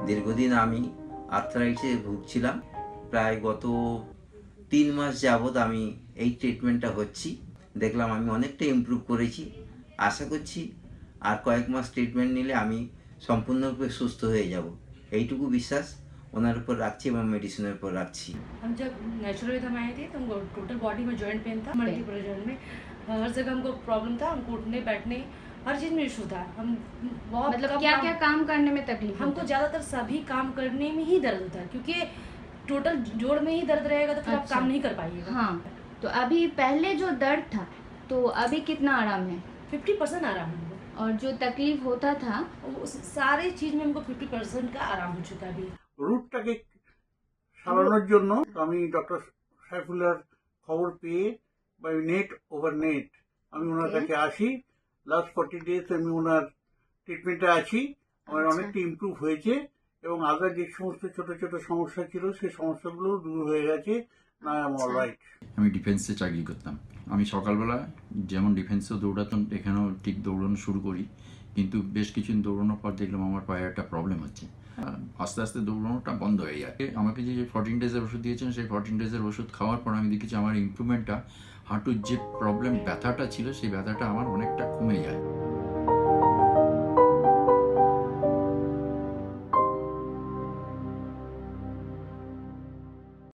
দীর্ঘদিন আমি আর্থ্রাইটিসে ভুগছিলাম। প্রায় গত 3 মাস যাবৎ আমি এই ট্রিটমেন্টটা হচ্ছি। দেখলাম আমি অনেকটা ইমপ্রুভ করেছি। আশা করছি আর কয়েক মাস ট্রিটমেন্ট নিলে আমি সম্পূর্ণরূপে সুস্থ হয়ে যাব। এইটুকু বিশ্বাস ওনার উপর রাখছি এবং মেডিসিনের উপর রাখছি। हम जब नेचुरल हम आए थे तो हमको टोटल बॉडी में जॉइंट पेन था, मल्टीपल जॉइंट में हर जगह हमको प्रॉब्लम था। हमको उठने बैठने हर चीज़ में इशू था। हम बहुत मतलब क्या क्या काम करने में तकलीफ हमको ज़्यादातर सभी काम करने में ही दर्द होता है, क्योंकि टोटल जोड़ में ही दर्द रहेगा तो फिर आप काम नहीं कर पाइएगा। हाँ, तो अभी पहले जो दर्द था तो अभी कितना आराम है? 50% आराम है हमको, और जो तकलीफ होता था उस सारी चीज़ में हमको 50% का आराम हो चुका है अभी। রুটটাকে সারানোর জন্য আমি ডক্টর সাইফুল্লাহর খবর পেয়ে বাই নেট ওভার নেট আমি ওনার কাছে আসি। লাস্ট 40 ডেজ আমি ওনার ট্রিটমেন্টে আছি। আমার অনেকটা ইমপ্রুভ হয়েছে এবং আদার যে সমস্ত ছোট ছোট সমস্যা ছিল সেই সমস্যাগুলো দূর হয়ে গেছে। না আই এম অলরাইট। আমি ডিফেন্সে চাকরি করতাম। আমি সকালবেলা যেমন ডিফেন্সেও দৌড়াতাম, এখানেও ঠিক দৌড়ানো শুরু করি, কিন্তু বেশ কিছুদিন দৌড়ানোর পর দেখলাম আমার পায়ে একটা প্রবলেম হচ্ছে। আস্তে আস্তে দৌড়ানোটা বন্ধ হয়ে যায়। আমাকে যে 14 ডেজের ওষুধ দিয়েছেন, সেই 14 ডেজের ওষুধ খাওয়ার পর আমি দেখেছি আমার ইমপ্রুভমেন্টটা, হাঁটুর যে প্রবলেম ব্যথাটা ছিল সেই ব্যথাটা আমার অনেকটা কমে যায়।